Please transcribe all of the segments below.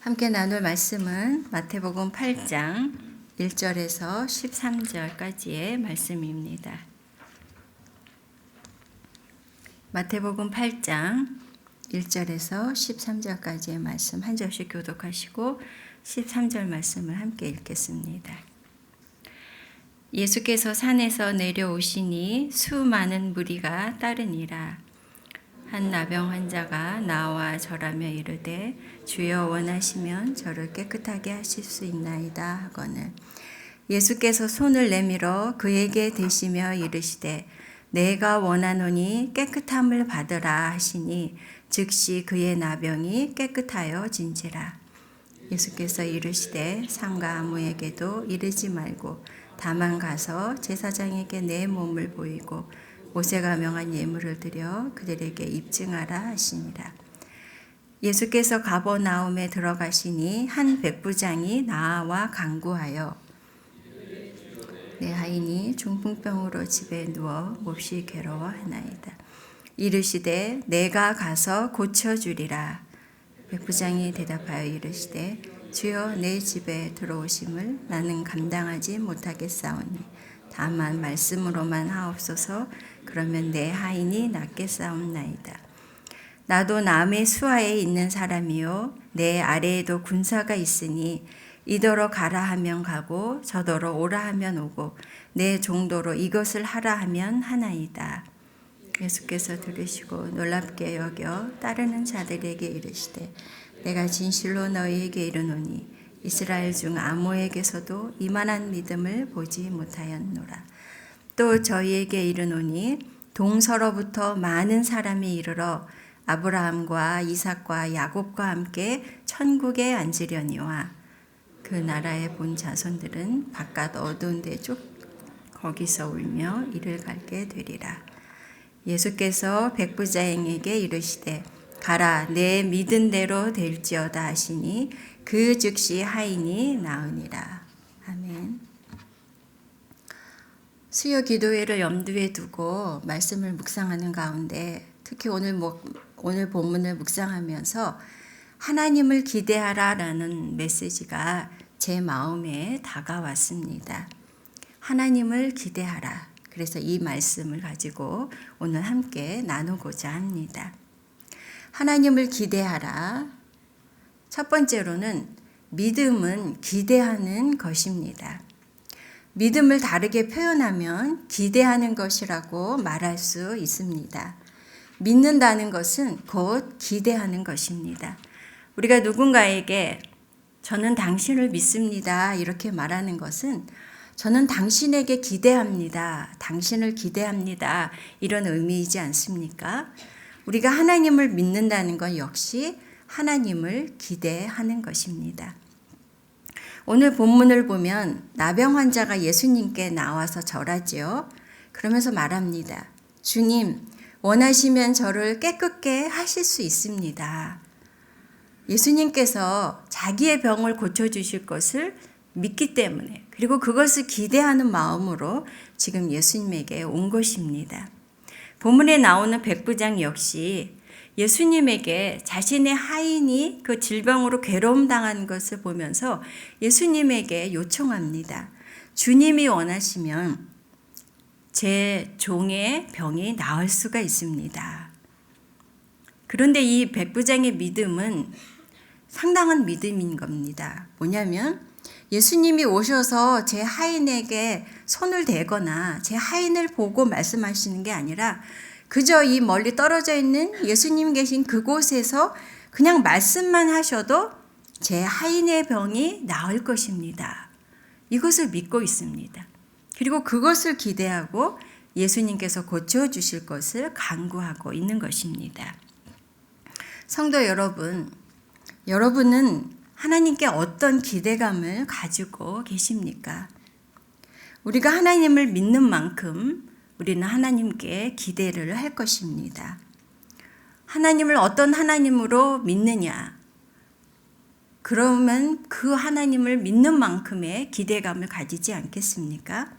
함께 나눌 말씀은 마태복음 8장 1절에서 13절까지의 말씀입니다. 마태복음 8장 1절에서 13절까지의 말씀 한 절씩 교독하시고 13절 말씀을 함께 읽겠습니다. 예수께서 산에서 내려오시니 수많은 무리가 따르니라. 한 나병 환자가 나와 절하며 이르되 주여 원하시면 저를 깨끗하게 하실 수 있나이다 하거늘 예수께서 손을 내밀어 그에게 대시며 이르시되 내가 원하노니 깨끗함을 받으라 하시니 즉시 그의 나병이 깨끗하여 진지라. 예수께서 이르시되 삼가 아무에게도 이르지 말고 다만 가서 제사장에게 내 몸을 보이고 모세가 명한 예물을 드려 그들에게 입증하라 하시니라. 예수께서 가버나움에 들어가시니 한 백부장이 나와 간구하여 내 하인이 중풍병으로 집에 누워 몹시 괴로워하나이다. 이르시되 내가 가서 고쳐주리라. 백부장이 대답하여 이르시되 주여 내 집에 들어오심을 나는 감당하지 못하겠사오니 다만 말씀으로만 하옵소서. 그러면 내 하인이 낫겠사옵나이다. 나도 남의 수하에 있는 사람이요 내 아래에도 군사가 있으니 이더러 가라 하면 가고 저더러 오라 하면 오고 내 종도로 이것을 하라 하면 하나이다. 예수께서 들으시고 놀랍게 여겨 따르는 자들에게 이르시되 내가 진실로 너희에게 이르노니 이스라엘 중 아무에게서도 이만한 믿음을 보지 못하였노라. 또 저희에게 이르노니 동서로부터 많은 사람이 이르러 아브라함과 이삭과 야곱과 함께 천국에 앉으려니와 그 나라에 본 자손들은 바깥 어두운 데 쭉 거기서 울며 이를 갈게 되리라. 예수께서 백부장에게 이르시되 가라 내 믿은 대로 될지어다 하시니 그 즉시 하인이 나으니라. 아멘. 수요 기도회를 염두에 두고 말씀을 묵상하는 가운데 특히 오늘 본문을 묵상하면서 하나님을 기대하라라는 메시지가 제 마음에 다가왔습니다. 하나님을 기대하라. 그래서 이 말씀을 가지고 오늘 함께 나누고자 합니다. 하나님을 기대하라. 첫 번째로는 믿음은 기대하는 것입니다. 믿음을 다르게 표현하면 기대하는 것이라고 말할 수 있습니다. 믿는다는 것은 곧 기대하는 것입니다. 우리가 누군가에게 저는 당신을 믿습니다. 이렇게 말하는 것은 저는 당신에게 기대합니다. 당신을 기대합니다. 이런 의미이지 않습니까? 우리가 하나님을 믿는다는 것 역시 하나님을 기대하는 것입니다. 오늘 본문을 보면 나병 환자가 예수님께 나와서 절하지요. 그러면서 말합니다. 주님, 원하시면 저를 깨끗게 하실 수 있습니다. 예수님께서 자기의 병을 고쳐주실 것을 믿기 때문에 그리고 그것을 기대하는 마음으로 지금 예수님에게 온 것입니다. 본문에 나오는 백부장 역시 예수님에게 자신의 하인이 그 질병으로 괴로움 당한 것을 보면서 예수님에게 요청합니다. 주님이 원하시면 제 종의 병이 나을 수가 있습니다. 그런데 이 백부장의 믿음은 상당한 믿음인 겁니다. 뭐냐면 예수님이 오셔서 제 하인에게 손을 대거나 제 하인을 보고 말씀하시는 게 아니라 그저 이 멀리 떨어져 있는 예수님 계신 그곳에서 그냥 말씀만 하셔도 제 하인의 병이 나을 것입니다. 이것을 믿고 있습니다. 그리고 그것을 기대하고 예수님께서 고쳐주실 것을 간구하고 있는 것입니다. 성도 여러분, 여러분은 하나님께 어떤 기대감을 가지고 계십니까? 우리가 하나님을 믿는 만큼 우리는 하나님께 기대를 할 것입니다. 하나님을 어떤 하나님으로 믿느냐? 그러면 그 하나님을 믿는 만큼의 기대감을 가지지 않겠습니까?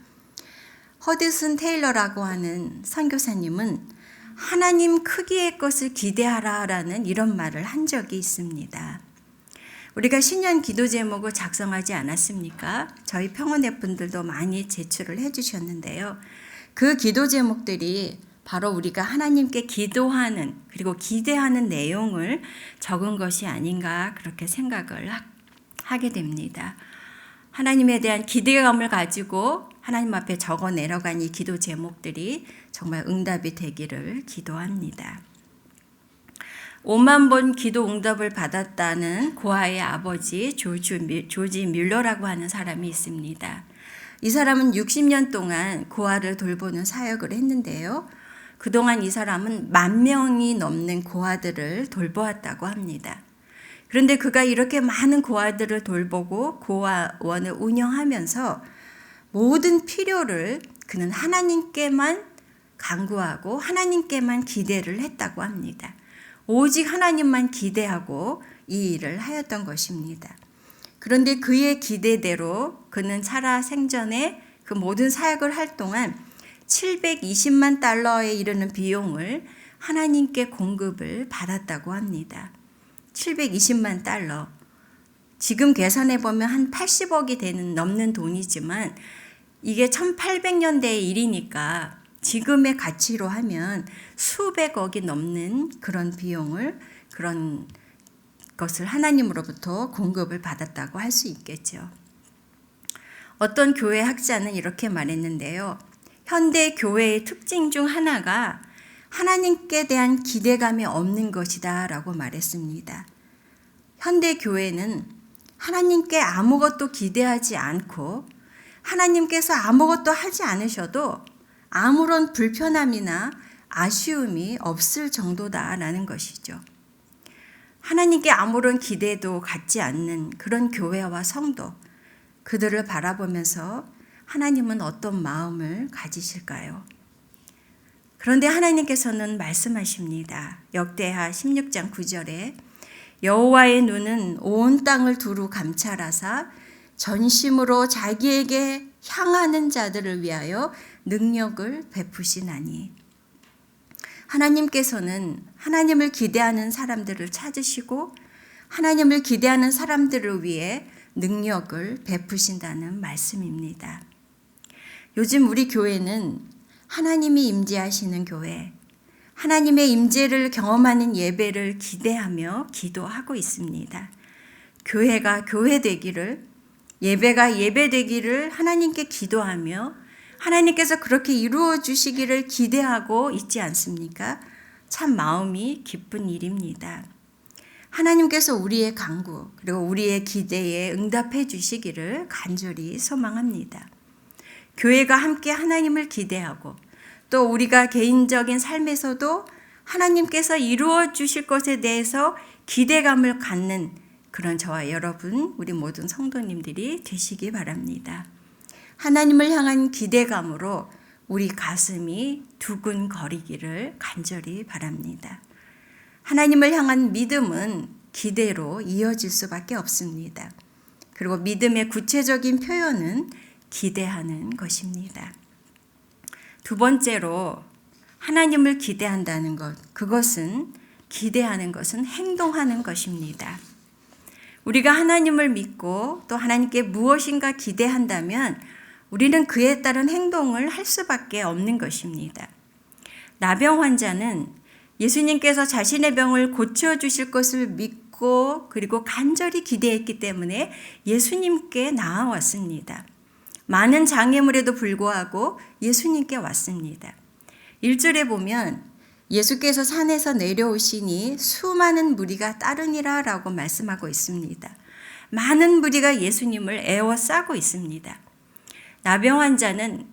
허드슨 테일러라고 하는 선교사님은 하나님 크기의 것을 기대하라라는 이런 말을 한 적이 있습니다. 우리가 신년 기도 제목을 작성하지 않았습니까? 저희 평원회 분들도 많이 제출을 해주셨는데요. 그 기도 제목들이 바로 우리가 하나님께 기도하는 그리고 기대하는 내용을 적은 것이 아닌가 그렇게 생각을 하게 됩니다. 하나님에 대한 기대감을 가지고 하나님 앞에 적어 내려간 이 기도 제목들이 정말 응답이 되기를 기도합니다. 5만 번 기도 응답을 받았다는 고아의 아버지 조지 뮬러라고 하는 사람이 있습니다. 이 사람은 60년 동안 고아를 돌보는 사역을 했는데요. 그동안 이 사람은 10,000명이 넘는 고아들을 돌보았다고 합니다. 그런데 그가 이렇게 많은 고아들을 돌보고 고아원을 운영하면서 모든 필요를 그는 하나님께만 간구하고 하나님께만 기대를 했다고 합니다. 오직 하나님만 기대하고 이 일을 하였던 것입니다. 그런데 그의 기대대로 그는 살아생전에 그 모든 사역을 할 동안 720만 달러에 이르는 비용을 하나님께 공급을 받았다고 합니다. 720만 달러. 지금 계산해 보면 한 80억이 넘는 돈이지만 이게 1800년대의 일이니까 지금의 가치로 하면 수백억이 넘는 그런 비용을 그런 것을 하나님으로부터 공급을 받았다고 할 수 있겠죠. 어떤 교회 학자는 이렇게 말했는데요. 현대 교회의 특징 중 하나가 하나님께 대한 기대감이 없는 것이다 라고 말했습니다. 현대 교회는 하나님께 아무것도 기대하지 않고 하나님께서 아무것도 하지 않으셔도 아무런 불편함이나 아쉬움이 없을 정도다라는 것이죠. 하나님께 아무런 기대도 갖지 않는 그런 교회와 성도, 그들을 바라보면서 하나님은 어떤 마음을 가지실까요? 그런데 하나님께서는 말씀하십니다. 역대하 16장 9절에 여호와의 눈은 온 땅을 두루 감찰하사 전심으로 자기에게 향하는 자들을 위하여 능력을 베푸시나니. 하나님께서는 하나님을 기대하는 사람들을 찾으시고 하나님을 기대하는 사람들을 위해 능력을 베푸신다는 말씀입니다. 요즘 우리 교회는 하나님이 임재하시는 교회, 하나님의 임재를 경험하는 예배를 기대하며 기도하고 있습니다. 교회가 교회 되기를, 예배가 예배 되기를 하나님께 기도하며 하나님께서 그렇게 이루어 주시기를 기대하고 있지 않습니까? 참 마음이 기쁜 일입니다. 하나님께서 우리의 간구 그리고 우리의 기대에 응답해 주시기를 간절히 소망합니다. 교회가 함께 하나님을 기대하고 또 우리가 개인적인 삶에서도 하나님께서 이루어 주실 것에 대해서 기대감을 갖는 그런 저와 여러분, 우리 모든 성도님들이 되시기 바랍니다. 하나님을 향한 기대감으로 우리 가슴이 두근거리기를 간절히 바랍니다. 하나님을 향한 믿음은 기대로 이어질 수밖에 없습니다. 그리고 믿음의 구체적인 표현은 기대하는 것입니다. 두 번째로 하나님을 기대한다는 것, 그것은 기대하는 것은 행동하는 것입니다. 우리가 하나님을 믿고 또 하나님께 무엇인가 기대한다면 우리는 그에 따른 행동을 할 수밖에 없는 것입니다. 나병 환자는 예수님께서 자신의 병을 고쳐주실 것을 믿고 그리고 간절히 기대했기 때문에 예수님께 나아왔습니다. 많은 장애물에도 불구하고 예수님께 왔습니다. 1절에 보면 예수께서 산에서 내려오시니 수많은 무리가 따르니라 라고 말씀하고 있습니다. 많은 무리가 예수님을 에워싸고 있습니다. 나병 환자는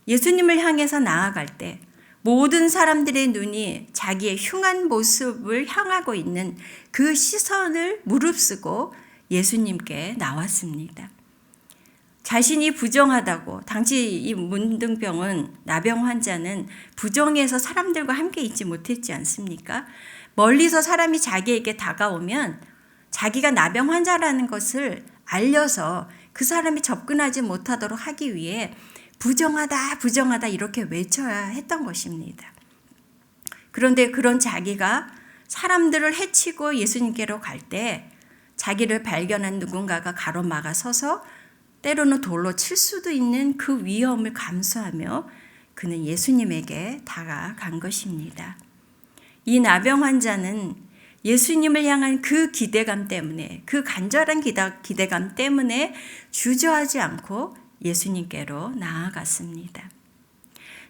예수님을 향해서 나아갈 때 모든 사람들의 눈이 자기의 흉한 모습을 향하고 있는 그 시선을 무릅쓰고 예수님께 나왔습니다. 자신이 부정하다고, 당시 이 문둥병은 나병 환자는 부정해서 사람들과 함께 있지 못했지 않습니까? 멀리서 사람이 자기에게 다가오면 자기가 나병 환자라는 것을 알려서 그 사람이 접근하지 못하도록 하기 위해 부정하다, 부정하다 이렇게 외쳐야 했던 것입니다. 그런데 그런 자기가 사람들을 해치고 예수님께로 갈 때 자기를 발견한 누군가가 가로막아 서서 때로는 돌로 칠 수도 있는 그 위험을 감수하며 그는 예수님에게 다가간 것입니다. 이 나병 환자는 예수님을 향한 그 기대감 때문에, 그 간절한 기대감 때문에 주저하지 않고 예수님께로 나아갔습니다.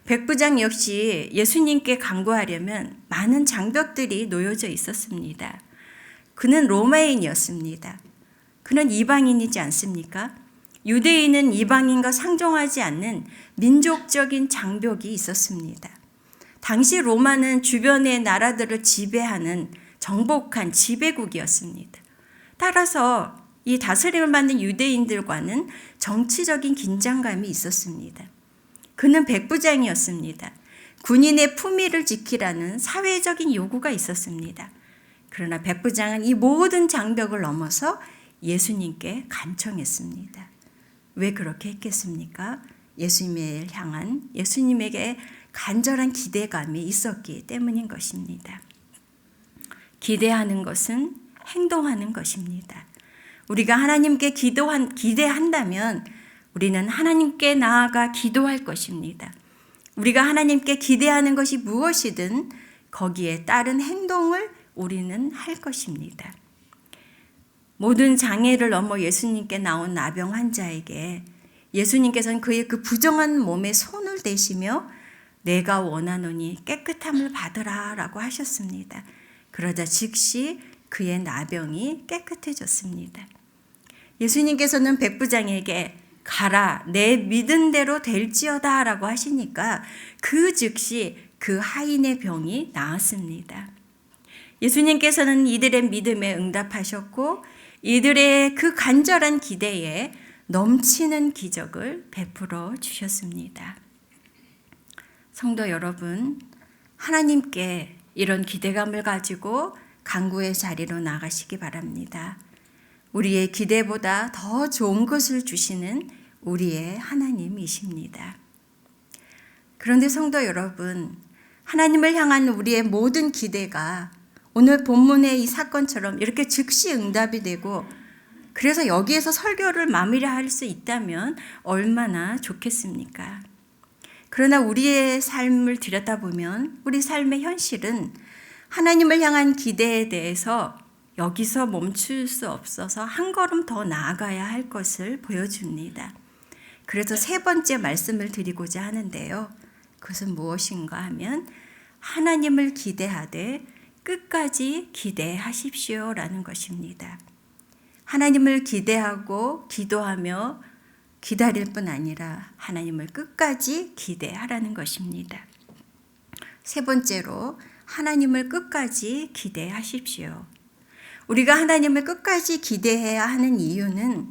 백부장 역시 예수님께 간구하려면 많은 장벽들이 놓여져 있었습니다. 그는 로마인이었습니다. 그는 이방인이지 않습니까? 유대인은 이방인과 상종하지 않는 민족적인 장벽이 있었습니다. 당시 로마는 주변의 나라들을 지배하는 정복한 지배국이었습니다. 따라서 이 다스림을 받는 유대인들과는 정치적인 긴장감이 있었습니다. 그는 백부장이었습니다. 군인의 품위를 지키라는 사회적인 요구가 있었습니다. 그러나 백부장은 이 모든 장벽을 넘어서 예수님께 간청했습니다. 왜 그렇게 했겠습니까? 예수님을 향한 예수님에게 간절한 기대감이 있었기 때문인 것입니다. 기대하는 것은 행동하는 것입니다. 우리가 하나님께 기대한다면 우리는 하나님께 나아가 기도할 것입니다. 우리가 하나님께 기대하는 것이 무엇이든 거기에 따른 행동을 우리는 할 것입니다. 모든 장애를 넘어 예수님께 나온 나병 환자에게 예수님께서는 그의 그 부정한 몸에 손을 대시며 내가 원하노니 깨끗함을 받으라 라고 하셨습니다. 그러자 즉시 그의 나병이 깨끗해졌습니다. 예수님께서는 백부장에게 가라 내 믿은 대로 될지어다 라고 하시니까 그 즉시 그 하인의 병이 나았습니다. 예수님께서는 이들의 믿음에 응답하셨고 이들의 그 간절한 기대에 넘치는 기적을 베풀어 주셨습니다. 성도 여러분, 하나님께 이런 기대감을 가지고 간구의 자리로 나가시기 바랍니다. 우리의 기대보다 더 좋은 것을 주시는 우리의 하나님이십니다. 그런데 성도 여러분, 하나님을 향한 우리의 모든 기대가 오늘 본문의 이 사건처럼 이렇게 즉시 응답이 되고 그래서 여기에서 설교를 마무리할 수 있다면 얼마나 좋겠습니까? 그러나 우리의 삶을 들여다보면 우리 삶의 현실은 하나님을 향한 기대에 대해서 여기서 멈출 수 없어서 한 걸음 더 나아가야 할 것을 보여줍니다. 그래서 세 번째 말씀을 드리고자 하는데요. 그것은 무엇인가 하면 하나님을 기대하되 끝까지 기대하십시오라는 것입니다. 하나님을 기대하고 기도하며 기다릴 뿐 아니라 하나님을 끝까지 기대하라는 것입니다. 세 번째로 하나님을 끝까지 기대하십시오. 우리가 하나님을 끝까지 기대해야 하는 이유는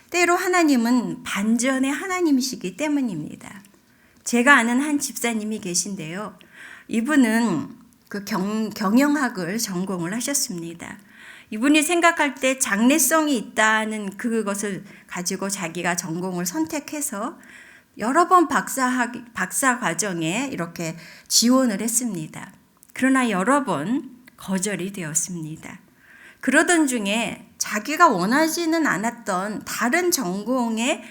때로 하나님은 반전의 하나님이시기 때문입니다. 제가 아는 한 집사님이 계신데요. 이분은 그 경영학을 전공을 하셨습니다. 이분이 생각할 때 장래성이 있다는 그것을 가지고 자기가 전공을 선택해서 여러 번 박사 과정에 이렇게 지원을 했습니다. 그러나 여러 번 거절이 되었습니다. 그러던 중에 자기가 원하지는 않았던 다른 전공의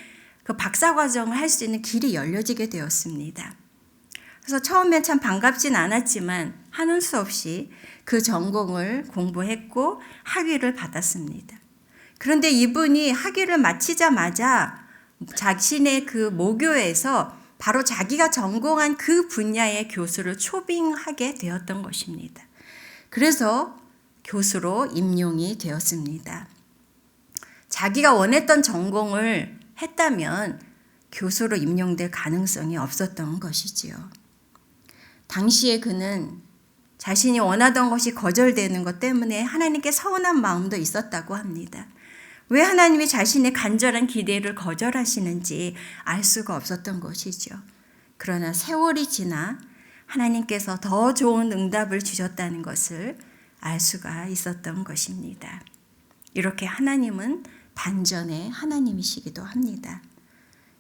그 박사 과정을 할 수 있는 길이 열려지게 되었습니다. 그래서 처음엔 참 반갑진 않았지만 하는 수 없이 그 전공을 공부했고 학위를 받았습니다. 그런데 이분이 학위를 마치자마자 자신의 그 모교에서 바로 자기가 전공한 그 분야의 교수를 초빙하게 되었던 것입니다. 그래서 교수로 임용이 되었습니다. 자기가 원했던 전공을 했다면 교수로 임용될 가능성이 없었던 것이지요. 당시에 그는 자신이 원하던 것이 거절되는 것 때문에 하나님께 서운한 마음도 있었다고 합니다. 왜 하나님이 자신의 간절한 기대를 거절하시는지 알 수가 없었던 것이죠. 그러나 세월이 지나 하나님께서 더 좋은 응답을 주셨다는 것을 알 수가 있었던 것입니다. 이렇게 하나님은 반전의 하나님이시기도 합니다.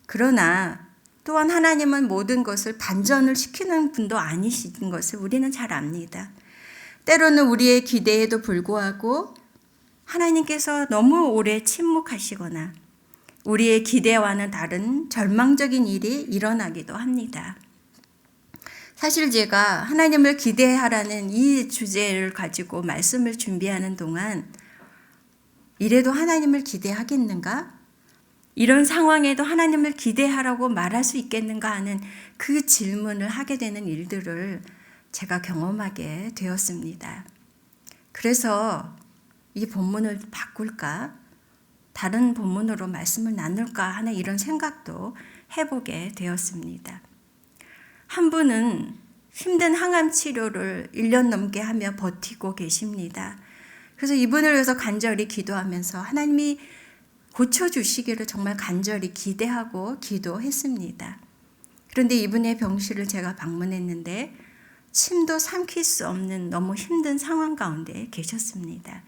그러나 또한 하나님은 모든 것을 반전을 시키는 분도 아니신 것을 우리는 잘 압니다. 때로는 우리의 기대에도 불구하고 하나님께서 너무 오래 침묵하시거나 우리의 기대와는 다른 절망적인 일이 일어나기도 합니다. 사실 제가 하나님을 기대하라는 이 주제를 가지고 말씀을 준비하는 동안 이래도 하나님을 기대하겠는가? 이런 상황에도 하나님을 기대하라고 말할 수 있겠는가 하는 그 질문을 하게 되는 일들을 제가 경험하게 되었습니다. 그래서 이 본문을 바꿀까? 다른 본문으로 말씀을 나눌까 하는 이런 생각도 해보게 되었습니다. 한 분은 힘든 항암 치료를 1년 넘게 하며 버티고 계십니다. 그래서 이분을 위해서 간절히 기도하면서 하나님이 고쳐주시기를 정말 간절히 기대하고 기도했습니다. 그런데 이분의 병실을 제가 방문했는데 침도 삼킬 수 없는 너무 힘든 상황 가운데 계셨습니다.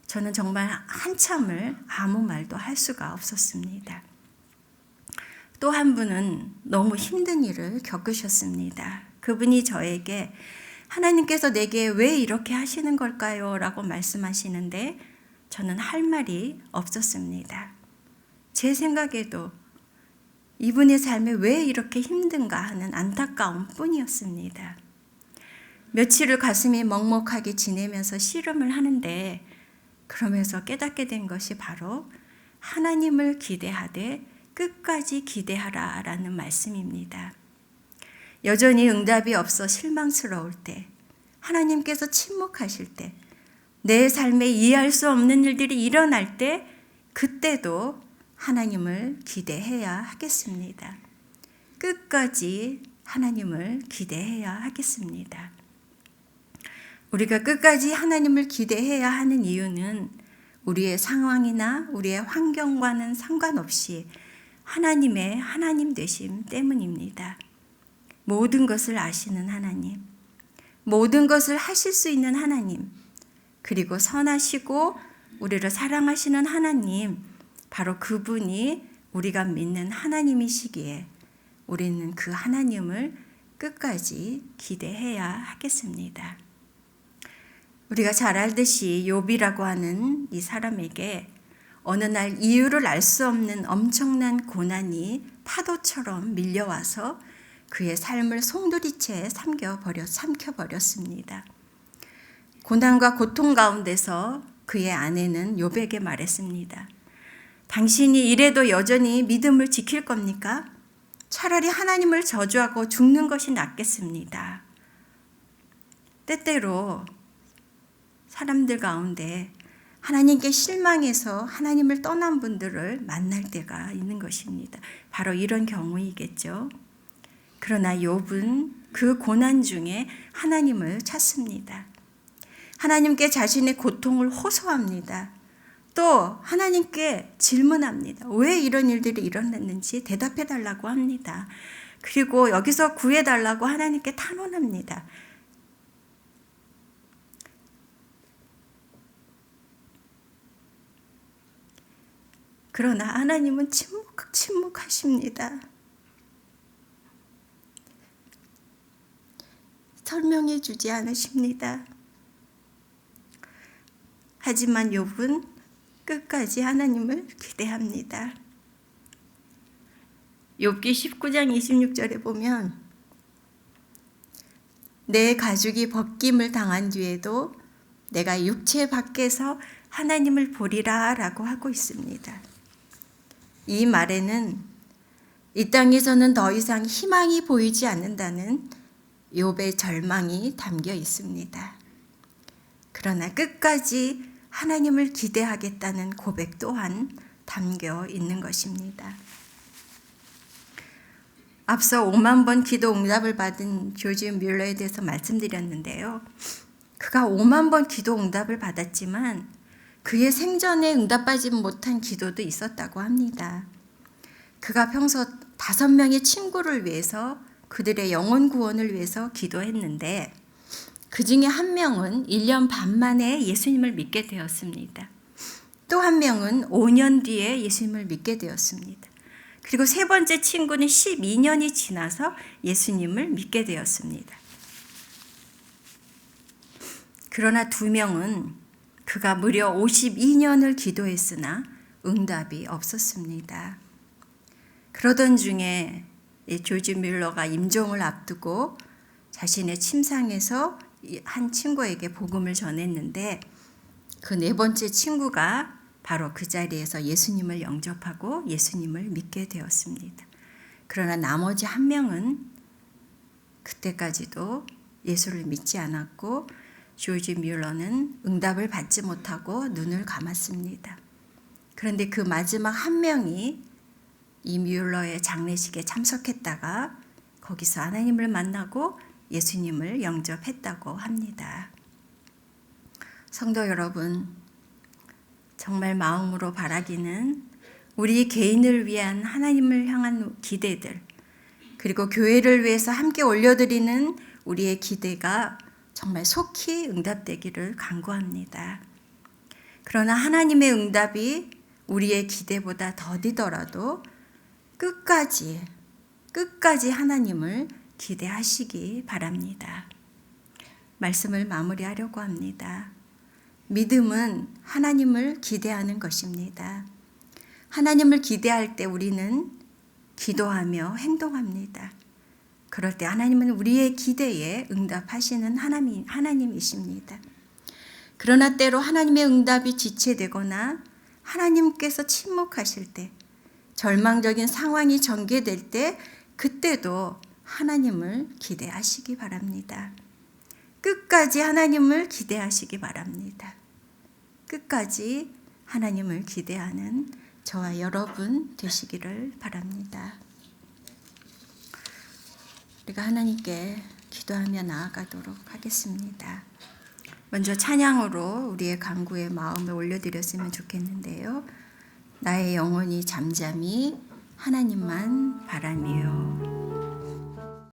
저는 정말 한참을 아무 말도 할 수가 없었습니다. 또 한 분은 너무 힘든 일을 겪으셨습니다. 그분이 저에게 하나님께서 내게 왜 이렇게 하시는 걸까요? 라고 말씀하시는데 저는 할 말이 없었습니다. 제 생각에도 이분의 삶에 왜 이렇게 힘든가 하는 안타까움 뿐이었습니다. 며칠을 가슴이 먹먹하게 지내면서 씨름을 하는데 그러면서 깨닫게 된 것이 바로 하나님을 기대하되 끝까지 기대하라 라는 말씀입니다. 여전히 응답이 없어 실망스러울 때, 하나님께서 침묵하실 때, 내 삶에 이해할 수 없는 일들이 일어날 때 그때도 하나님을 기대해야 하겠습니다. 끝까지 하나님을 기대해야 하겠습니다. 우리가 끝까지 하나님을 기대해야 하는 이유는 우리의 상황이나 우리의 환경과는 상관없이 하나님의 하나님 되심 때문입니다. 모든 것을 아시는 하나님, 모든 것을 하실 수 있는 하나님, 그리고 선하시고 우리를 사랑하시는 하나님, 바로 그분이 우리가 믿는 하나님이시기에 우리는 그 하나님을 끝까지 기대해야 하겠습니다. 우리가 잘 알듯이 욥이라고 하는 이 사람에게 어느 날 이유를 알 수 없는 엄청난 고난이 파도처럼 밀려와서 그의 삶을 송두리째 삼켜버렸습니다. 고난과 고통 가운데서 그의 아내는 욥에게 말했습니다. 당신이 이래도 여전히 믿음을 지킬 겁니까? 차라리 하나님을 저주하고 죽는 것이 낫겠습니다. 때때로 사람들 가운데 하나님께 실망해서 하나님을 떠난 분들을 만날 때가 있는 것입니다. 바로 이런 경우이겠죠. 그러나 욥은 그 고난 중에 하나님을 찾습니다. 하나님께 자신의 고통을 호소합니다. 또 하나님께 질문합니다. 왜 이런 일들이 일어났는지 대답해 달라고 합니다. 그리고 여기서 구해 달라고 하나님께 탄원합니다. 그러나 하나님은 침묵하십니다. 설명해 주지 않으십니다. 하지만 욥은 끝까지 하나님을 기대합니다. 욥기 19장 26절에 보면 내 가죽이 벗김을 당한 뒤에도 내가 육체 밖에서 하나님을 보리라 라고 하고 있습니다. 이 말에는 이 땅에서는 더 이상 희망이 보이지 않는다는 욥의 절망이 담겨 있습니다. 그러나 끝까지 하나님을 기대하겠다는 고백 또한 담겨 있는 것입니다. 앞서 5만 번 기도 응답을 받은 조지 뮬러에 대해서 말씀드렸는데요. 그가 5만 번 기도 응답을 받았지만 그의 생전에 응답받지 못한 기도도 있었다고 합니다. 그가 평소 5명의 친구를 위해서 그들의 영혼 구원을 위해서 기도했는데 그 중에 한 명은 1년 반 만에 예수님을 믿게 되었습니다. 또 한 명은 5년 뒤에 예수님을 믿게 되었습니다. 그리고 세 번째 친구는 12년이 지나서 예수님을 믿게 되었습니다. 그러나 2명은 그가 무려 52년을 기도했으나 응답이 없었습니다. 그러던 중에 조지 뮬러가 임종을 앞두고 자신의 침상에서 한 친구에게 복음을 전했는데 그 네 번째 친구가 바로 그 자리에서 예수님을 영접하고 예수님을 믿게 되었습니다. 그러나 나머지 한 명은 그때까지도 예수를 믿지 않았고 조지 뮬러는 응답을 받지 못하고 눈을 감았습니다. 그런데 그 마지막 한 명이 이 뮬러의 장례식에 참석했다가 거기서 하나님을 만나고 예수님을 영접했다고 합니다. 성도 여러분, 정말 마음으로 바라기는 우리 개인을 위한 하나님을 향한 기대들, 그리고 교회를 위해서 함께 올려드리는 우리의 기대가 정말 속히 응답되기를 간구합니다. 그러나 하나님의 응답이 우리의 기대보다 더디더라도 끝까지 하나님을 기대하시기 바랍니다. 말씀을 마무리하려고 합니다. 믿음은 하나님을 기대하는 것입니다. 하나님을 기대할 때 우리는 기도하며 행동합니다. 그럴 때 하나님은 우리의 기대에 응답하시는 하나님이십니다. 그러나 때로 하나님의 응답이 지체되거나 하나님께서 침묵하실 때, 절망적인 상황이 전개될 때 그때도 하나님을 기대하시기 바랍니다. 끝까지 하나님을 기대하시기 바랍니다. 끝까지 하나님을 기대하는 저와 여러분 되시기를 바랍니다. 우리가 하나님께 기도하며 나아가도록 하겠습니다. 먼저 찬양으로 우리의 간구의 마음을 올려드렸으면 좋겠는데요. 나의 영혼이 잠잠히 하나님만 바라며